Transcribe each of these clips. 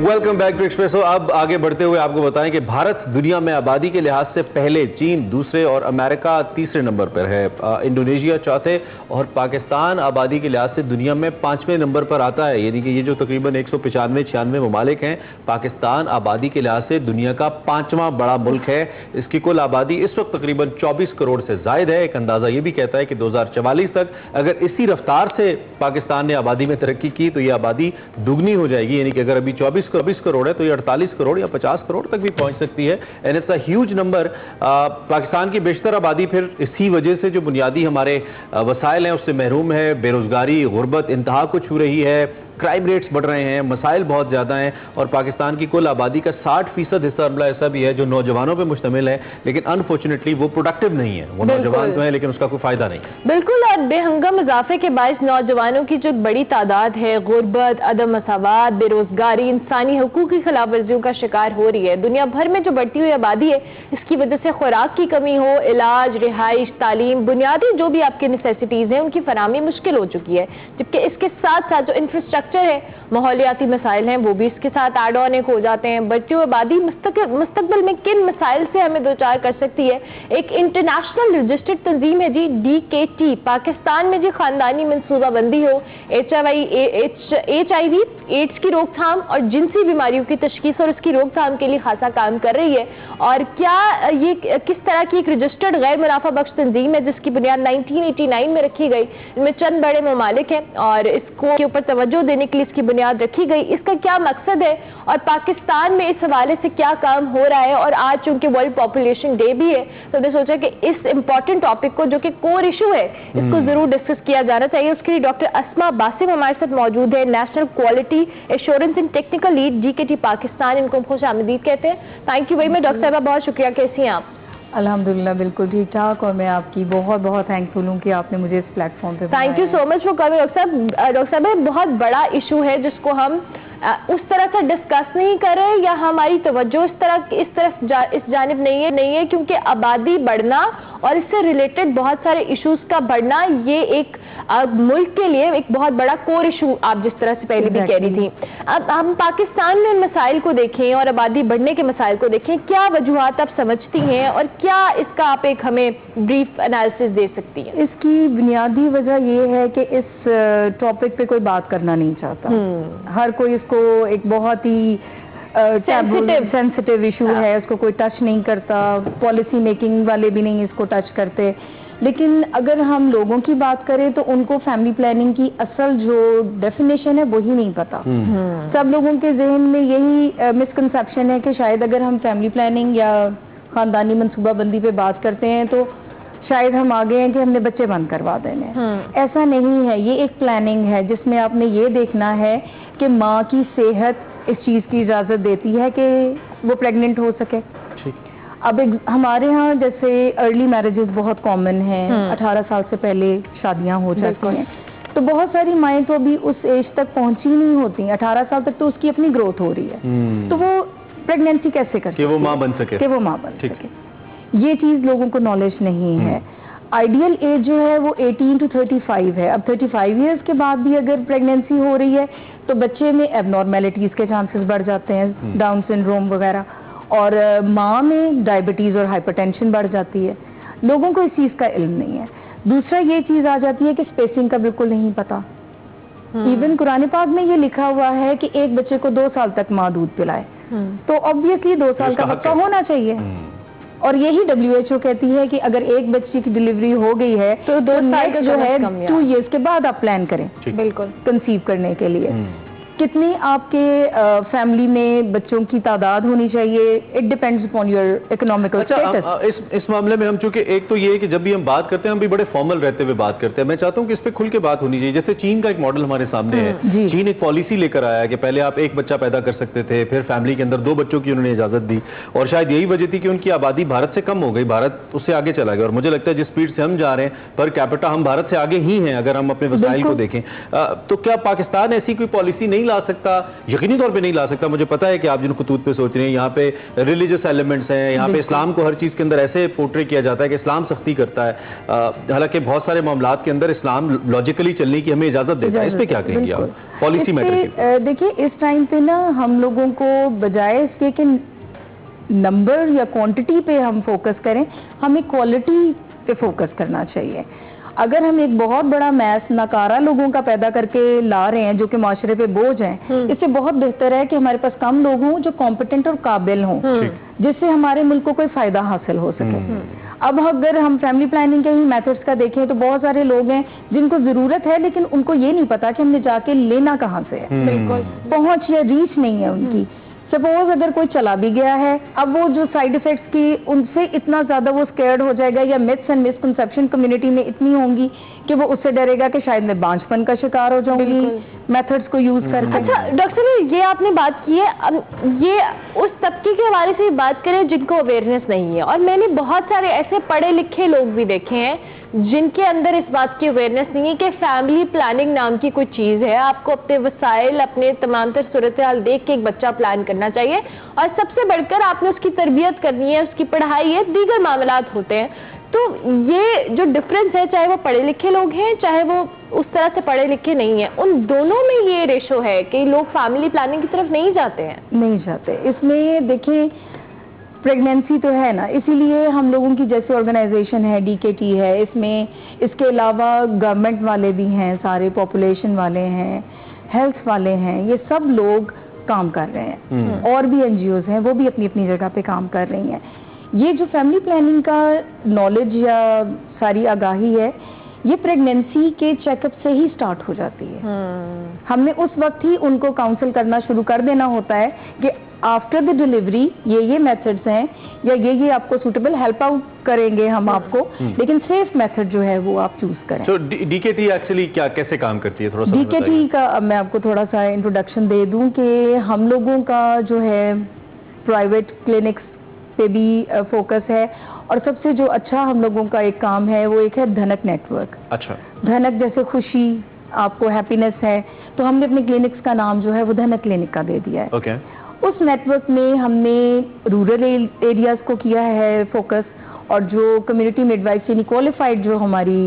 Welcome back to espresso. अब आगे बढ़ते हुए आपको बताएं कि भारत दुनिया में आबादी के लिहाज से पहले, चीन दूसरे और अमेरिका तीसरे नंबर पर है, इंडोनेशिया चौथे और पाकिस्तान आबादी के लिहाज से दुनिया में 5वें नंबर पर आता है। यानी कि ये जो तकरीबन 195-96 ममालिक हैं, पाकिस्तान आबादी के लिहाज से दुनिया का 5वां बड़ा मुल्क है। इसकी कुल आबादी इस वक्त तकरीबन 24 करोड़ से जायद है। एक अंदाजा ये भी कहता है कि 2044 तक अगर इसी रफ्तार से पाकिस्तान ने आबादी में तरक्की की तो ये आबादी दुगनी हो जाएगी। यानी कि अगर अभी 24 करोड़ है तो ये 48 करोड़ या 50 करोड़ तक भी पहुंच सकती है। And it's a huge number. Pakistan की बेशतर आबादी फिर इसी वजह से जो बुनियादी हमारे वसाइल हैं उससे महरूम है। बेरोजगारी, गुर्बत इंतहा को छू रही है, क्राइम रेट्स बढ़ रहे हैं, मसाइल बहुत ज़्यादा हैं और पाकिस्तान की कुल आबादी का 60% हिस्सा ऐसा भी है जो नौजवानों पे मुश्तमिल है, लेकिन अनफॉर्चुनेटली वो प्रोडक्टिव नहीं है। वो नौजवान तो है लेकिन उसका कोई फायदा नहीं। बिल्कुल, और बेहंगम इजाफे के बायस नौजवानों की जो बड़ी तादाद है गुर्बत, अदम मसावात, बेरोजगारी, इंसानी हकूक की खिलाफ वर्जियों का शिकार हो रही है। दुनिया भर में जो बढ़ती हुई आबादी है इसकी वजह से खुराक की कमी हो, इलाज, रिहाइश, तालीम, बुनियादी जो भी आपके नेसेसिटीज़ हैं उनकी फराहमी मुश्किल हो चुकी है। जबकि इसके साथ साथ जो इंफ्रास्ट्रक्चर है, माहौलियाती मसाइल हैं, वो भी इसके साथ एड ऑन हो जाते हैं। बढ़ती हुई आबादी मुस्तकबिल में किन मसाइल से हमें दो चार कर सकती है? एक इंटरनेशनल रजिस्टर्ड तंजीम है जी, DKT। पाकिस्तान में जी खानदानी मनसूबाबंदी हो, HIV एड्स की रोकथाम और जिनसी बीमारियों की तशखीस और इसकी रोकथाम के लिए खासा काम कर रही है। और क्या ये किस तरह की एक रजिस्टर्ड गैर मुनाफा बख्श तंजीम है जिसकी बुनियाद 1989 में रखी गई। इनमें चंद बड़े ममालिक हैं और इसको के ऊपर तवज्जो देने के लिए इसकी बुनियाद रखी गई। इसका क्या मकसद है और पाकिस्तान में इस हवाले से क्या काम हो रहा है? और आज चूंकि वर्ल्ड पॉपुलेशन डे भी है तो हमने सोचा कि इस इंपॉर्टेंट टॉपिक को, जो कि कोर इशू है, इसको जरूर डिस्कस किया जाना चाहिए। उसके लिए डॉक्टर अस्मा बासिम हमारे साथ मौजूद है, national quality assurance and technical lead DKT Pakistan. इनको खुश आमदीद कहते हैं। Thank you very much doctor साहबा, बहुत शुक्रिया। कैसी हैं आप? अल्हम्दुलिल्लाह बिल्कुल ठीक ठाक, और मैं आपकी बहुत बहुत थैंकफुल हूँ कि आपने मुझे इस प्लेटफॉर्म पे thank you so much for coming. Doctor साहब, बहुत बड़ा इशू है जिसको हम उस तरह से डिस्कस नहीं कर रहे या हमारी तवज्जो इस जानिब नहीं है क्योंकि आबादी बढ़ना और इससे रिलेटेड बहुत सारे इश्यूज का बढ़ना ये एक मुल्क के लिए एक बहुत बड़ा कोर इशू, आप जिस तरह से पहले भी कह रही थी। अब हम पाकिस्तान में मसाइल को देखें और आबादी बढ़ने के मसाइल को देखें, क्या वजूहात आप समझती हैं और क्या इसका आप एक हमें ब्रीफ एनालिसिस दे सकती हैं? इसकी बुनियादी वजह ये है कि इस टॉपिक पे कोई बात करना नहीं चाहता। हर कोई इसको एक बहुत ही सेंसिटिव इशू है, उसको कोई टच नहीं करता, पॉलिसी मेकिंग वाले भी नहीं इसको टच करते। लेकिन अगर हम लोगों की बात करें तो उनको फैमिली प्लानिंग की असल जो डेफिनेशन है वही नहीं पता। सब लोगों के जहन में यही मिसकंसेप्शन है कि शायद अगर हम फैमिली प्लानिंग या खानदानी मनसूबाबंदी पे बात करते हैं तो शायद हम आ गए हैं कि हमने बच्चे बंद करवा देने। ऐसा नहीं है, ये एक प्लानिंग है जिसमें आपने ये देखना है कि माँ की सेहत इस चीज़ की इजाज़त देती है कि वो प्रेग्नेंट हो सके। अब हमारे यहाँ जैसे अर्ली मैरिजेस बहुत कॉमन हैं, 18 साल से पहले शादियाँ हो जाती हैं, तो बहुत सारी माएँ तो अभी उस एज तक पहुँची नहीं होती। 18 साल तक तो उसकी अपनी ग्रोथ हो रही है, तो वो प्रेगनेंसी कैसे कर कि वो माँ बन सके, कि वो माँ बन सके। ये चीज़ लोगों को नॉलेज नहीं है। आइडियल एज जो है वो 18 to 35 है। अब 35 इयर्स के बाद भी अगर प्रेगनेंसी हो रही है तो बच्चे में एबनॉर्मेलिटीज़ के चांसेस बढ़ जाते हैं, डाउन सिंड्रोम वगैरह, और माँ में डायबिटीज़ और हाइपरटेंशन बढ़ जाती है। लोगों को इस चीज़ का इल्म नहीं है। दूसरा ये चीज़ आ जाती है कि स्पेसिंग का बिल्कुल नहीं पता। इवन कुरान पाक में ये लिखा हुआ है कि एक बच्चे को 2 साल तक माँ दूध पिलाए, तो ऑब्वियसली 2 साल का बच्चा होना चाहिए। और यही WHO कहती है कि अगर एक बच्चे की डिलीवरी हो गई है तो 2 साल का जो है 2 इयर्स के बाद आप प्लान करें बिल्कुल कंसीव करने के लिए। कितनी आपके फैमिली में बच्चों की तादाद होनी चाहिए, it depends upon your economical status. इस मामले में हम चूंकि एक तो ये है कि जब भी हम बात करते हैं हम भी बड़े फॉर्मल रहते हुए बात करते हैं। मैं चाहता हूं कि इस पे खुल के बात होनी चाहिए। जैसे चीन का एक मॉडल हमारे सामने है। चीन एक पॉलिसी लेकर आया कि पहले आप एक बच्चा पैदा कर सकते थे, फिर फैमिली के अंदर 2 बच्चों की उन्होंने इजाजत दी, और शायद यही वजह थी कि उनकी आबादी भारत से कम हो गई, भारत उससे आगे चला गया। और मुझे लगता है जिस स्पीड से हम जा रहे हैं पर कैपिटा हम भारत से आगे ही हैं अगर हम अपने वसाइल को देखें। तो क्या पाकिस्तान ऐसी कोई पॉलिसी नहीं لا سکتا, یقینی طور پہ نہیں لا سکتا. مجھے پتا ہے کہ آپ جن خطوط پہ سوچ رہے ہیں, یہاں پہ ریلیجس ایلیمنٹس ہیں, یہاں پہ اسلام کو ہر چیز کے اندر ایسے پورٹری کیا جاتا ہے کہ اسلام سختی کرتا ہے, حالانکہ بہت سارے معاملات کے اندر اسلام لاجیکلی چلنے کی ہمیں اجازت دیتا ہے. اس پہ کیا کہیں گے آپ پالیسی میٹر کی؟ دیکھیے اس ٹائم پہ نا ہم لوگوں کو بجائے اس کے کہ نمبر یا کوانٹٹی پہ ہم فوکس کریں, ہمیں کوالٹی پہ فوکس کرنا چاہیے. اگر ہم ایک بہت بڑا میس ناکارہ لوگوں کا پیدا کر کے لا رہے ہیں جو کہ معاشرے پہ بوجھ ہیں, اس سے بہت بہتر ہے کہ ہمارے پاس کم لوگ ہوں جو کمپیٹنٹ اور قابل ہوں, جس سے ہمارے ملک کو کوئی فائدہ حاصل ہو سکے. اب اگر ہم فیملی پلاننگ کے ہی میتھڈس کا دیکھیں تو بہت سارے لوگ ہیں جن کو ضرورت ہے لیکن ان کو یہ نہیں پتا کہ ہم نے جا کے لینا کہاں سے ہے, بالکل پہنچ یا ریچ نہیں ہے ان کی. سپوز اگر کوئی چلا بھی گیا ہے, اب وہ جو سائیڈ ایفیکٹس کی ان سے اتنا زیادہ وہ اسکیئرڈ ہو جائے گا, یا متس اینڈ مسکنسیپشن کمیونٹی میں اتنی ہوں گی کہ وہ اس سے ڈرے گا کہ شاید میں بانجھ پن کا شکار ہو جاؤں گی میتھڈس کو یوز کر کے. اچھا ڈاکٹر صاحب, یہ آپ نے بات کی ہے, یہ اس طبقے کے حوالے سے بات کریں جن کو اویئرنیس نہیں ہے, اور میں نے بہت سارے ایسے پڑھے لکھے لوگ بھی دیکھے ہیں جن کے اندر اس بات کی اویئرنیس نہیں ہے کہ فیملی پلاننگ نام کی کوئی چیز ہے. آپ کو اپنے وسائل, اپنے تمام تر صورتحال دیکھ کے ایک بچہ پلان کرنا چاہیے, اور سب سے بڑھ کر آپ نے اس کی تربیت کرنی ہے, اس کی پڑھائی ہے, دیگر معاملات ہوتے ہیں. تو یہ جو ڈفرینس ہے, چاہے وہ پڑھے لکھے لوگ ہیں چاہے وہ اس طرح سے پڑھے لکھے نہیں ہیں, ان دونوں میں یہ ریشو ہے کہ لوگ فیملی پلاننگ کی طرف نہیں جاتے ہیں. نہیں جاتے. اس میں دیکھیں پریگنینسی تو ہے نا, اسی لیے ہم لوگوں کی جیسے آرگنائزیشن ہے DKT ہے, اس میں اس کے علاوہ گورنمنٹ والے بھی ہیں, سارے پاپولیشن والے ہیں, ہیلتھ والے ہیں, یہ سب لوگ کام کر رہے ہیں, اور بھی NGOs ہیں وہ بھی اپنی اپنی جگہ پہ کام کر رہی ہیں. یہ جو فیملی پلاننگ کا نالج یا ساری آگاہی ہے, یہ پریگنینسی کے چیک اپ سے ہی سٹارٹ ہو جاتی ہے. ہم نے اس وقت ہی ان کو کاؤنسل کرنا شروع کر دینا ہوتا ہے کہ آفٹر دی ڈیلیوری یہ میتھڈس ہیں, یا یہ آپ کو سوٹیبل ہیلپ آؤٹ کریں گے ہم آپ کو, لیکن سیف میتھڈ جو ہے وہ آپ چوز کریں. تو DKT ایکچولی کیسے کام کرتی ہے, تھوڑا سا DKT کا اب میں آپ کو تھوڑا سا انٹروڈکشن دے دوں کہ ہم لوگوں کا جو ہے پرائیویٹ کلینکس پہ بھی فوکس ہے, اور سب سے جو اچھا ہم لوگوں کا ایک کام ہے وہ ایک ہے دھنک نیٹ ورک. اچھا, دھنک جیسے خوشی, آپ کو ہیپینس ہے, تو ہم نے اپنے کلینکس کا نام جو ہے وہ دھنک کلینک کا دے دیا ہے. اوکے, اس نیٹ ورک میں ہم نے رورل ایریاز کو کیا ہے فوکس, اور جو کمیونٹی مڈ وائفس یعنی کوالیفائڈ جو ہماری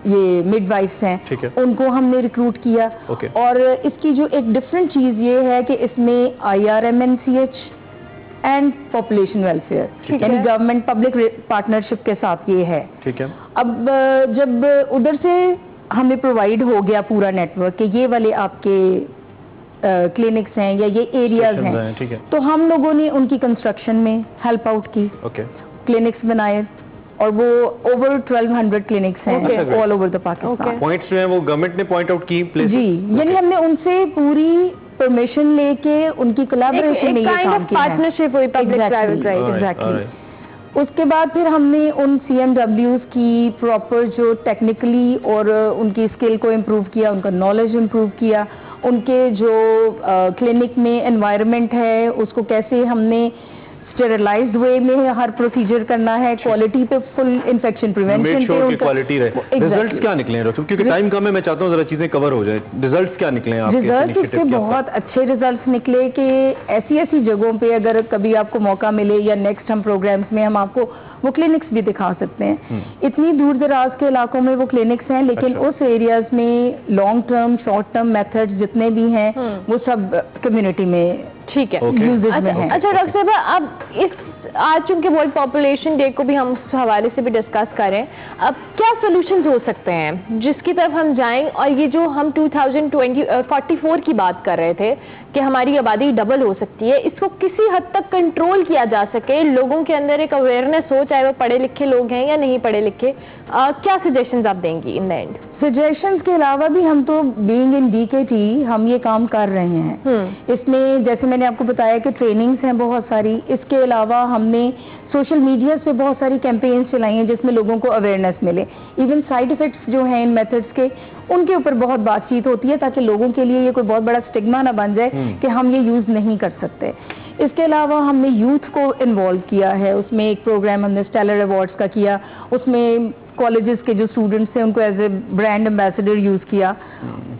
یہ مڈ وائفس ہیں ان کو ہم نے ریکروٹ کیا. اور اس کی جو ایک ڈفرینٹ چیز یہ ہے کہ اس میں IRMNCH اینڈ پاپولیشن ویلفیئر یعنی گورنمنٹ پبلک پارٹنرشپ کے ساتھ یہ ہے. اب جب ادھر سے ہمیں پرووائڈ ہو گیا پورا نیٹ ورک کہ یہ والے آپ کے کلینکس ہیں یا یہ ایریاز ہیں, تو ہم لوگوں نے ان کی کنسٹرکشن میں ہیلپ آؤٹ کی, کلینکس بنائے, اور وہ اوور 1200 کلینکس ہیں all over the Pakistan. Points جو ہیں وہ گورنمنٹ نے پوائنٹ آؤٹ کی جی, یعنی ہم نے ان سے پوری پرمیشن لے کے ان کی کولیبریشن میں یہ کام کیا ہے, پارٹنرشپ ہوئی پبلک پرائیویٹ. ایگزیکٹلی. اس کے بعد پھر ہم نے ان CMWs کی پراپر جو ٹیکنیکلی اور ان کی اسکل کو امپروو کیا, ان کا نالج امپروو کیا, ان کے جو کلینک میں انوائرمنٹ ہے اس کو کیسے ہم نے اسٹیرلائزڈ وے میں ہر پروسیجر کرنا ہے, کوالٹی پہ فل انفیکشن پریونشن پہ کوالٹی رہے. ریزلٹس کیا نکلے ہیں کیونکہ ٹائم کم ہے, میں چاہتا ہوں ذرا چیزیں کور ہو جائیں. ریزلٹس کیا نکلے ہیں آپ کے؟ ریزلٹس اس کے بہت اچھے ریزلٹس نکلے کہ ایسی جگہوں پہ اگر کبھی آپ کو موقع ملے یا نیکسٹ ہم پروگرامس میں ہم آپ کو وہ کلینکس بھی دکھا سکتے ہیں. اتنی دور دراز کے علاقوں میں وہ کلینکس ہیں, لیکن اس ایریاز میں long term short term method جتنے بھی ہیں وہ سب کمیونٹی میں ٹھیک ہے. اچھا ڈاکٹر صاحب, اب اس آج چونکہ ورلڈ پاپولیشن ڈے کو بھی ہم اس حوالے سے بھی ڈسکس کریں, اب کیا سولوشنز ہو سکتے ہیں جس کی طرف ہم جائیں, اور یہ جو ہم 2044 کی بات کر رہے تھے کہ ہماری آبادی ڈبل ہو سکتی ہے, اس کو کسی حد تک کنٹرول کیا جا سکے, لوگوں کے اندر ایک اویئرنیس ہو, چاہے وہ پڑھے لکھے لوگ ہیں یا نہیں پڑھے لکھے, کیا سجیشنز آپ دیں گی ان دا اینڈ؟ سجیشنز کے علاوہ بھی ہم تو بینگ ان DKT ہم یہ کام کر رہے ہیں. اس میں جیسے میں نے آپ کو بتایا کہ ٹریننگز ہیں بہت ساری, اس کے علاوہ ہم نے سوشل میڈیا سے بہت ساری کیمپینز چلائی ہیں جس میں لوگوں کو اویئرنیس ملے. ایون سائیڈ افیکٹس جو ہیں ان میتھڈس کے ان کے اوپر بہت بات چیت ہوتی ہے تاکہ لوگوں کے لیے یہ کوئی بہت بڑا اسٹگما نہ بن جائے کہ ہم یہ یوز نہیں کر سکتے. اس کے علاوہ ہم نے یوتھ کو انوالو کیا ہے, اس میں ایک پروگرام ہم نے اسٹیلر ایوارڈز کا کیا, اس میں कॉलेजेस के जो स्टूडेंट्स हैं उनको as a brand ambassador use किया,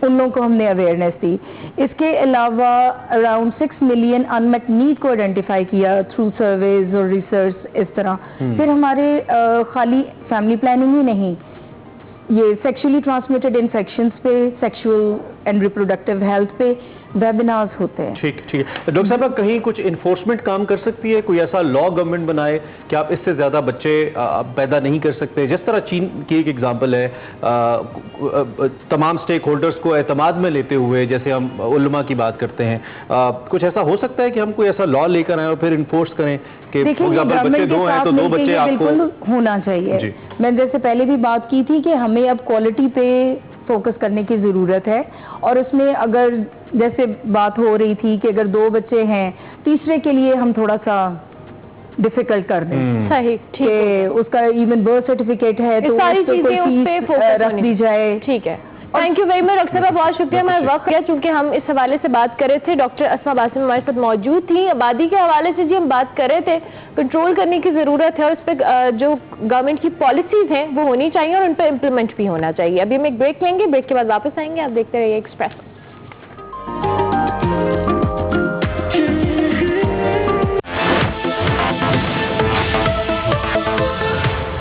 उन लोगों को हमने अवेयरनेस दी। इसके अलावा अराउंड 6 मिलियन अनमेट नीड को आइडेंटिफाई किया थ्रू सर्वेज और रिसर्च इस तरह। फिर हमारे खाली फैमिली प्लानिंग ही नहीं, ये सेक्सुअली ट्रांसमिटेड इन्फेक्शंस पे, सेक्सुअल एंड रिप्रोडक्टिव हेल्थ पे वेबिनार्स होते हैं। ठीक ठीक है डॉक्टर साहब, कहीं कुछ इन्फोर्समेंट काम कर सकती है, कोई ऐसा लॉ गवर्नमेंट बनाए कि आप इससे ज़्यादा बच्चे पैदा नहीं कर सकते? जिस तरह चीन की एक एग्जांपल है, तमाम स्टेक होल्डर्स को एतमाद में लेते हुए, जैसे हम उलमा की बात करते हैं, कुछ ऐसा हो सकता है कि हम कोई ऐसा लॉ लेकर आए और फिर इन्फोर्स करें कि बच्चे 2 हैं तो 2 बच्चे आपको होना चाहिए। मैंने जैसे पहले भी बात की थी कि हमें अब क्वालिटी पे फोकस करने की ज़रूरत है, और उसमें अगर जैसे बात हो रही थी कि अगर 2 बच्चे हैं, तीसरे के लिए हम थोड़ा सा डिफिकल्ट कर दें। सही, ठीक है, उसका इवन बर्थ सर्टिफिकेट है तो सारी चीजें उस पे फोकस रख दी जाए। ठीक है, thank you very much doctor साहब, बहुत शुक्रिया। हमारा वक्त है, चूंकि हम इस हवाले से बात कर रहे थे, डॉक्टर अस्मा बासिम हमारे साथ मौजूद थी। आबादी के हवाले से जी हम बात कर रहे थे, कंट्रोल करने की ज़रूरत है और इस पर जो गवर्नमेंट की पॉलिसीज़ हैं वो होनी चाहिए और उन पर इम्प्लीमेंट भी होना चाहिए। अभी हम एक ब्रेक लेंगे, ब्रेक के बाद वापस आएंगे। आप देखते रहिए एक्सप्रेस।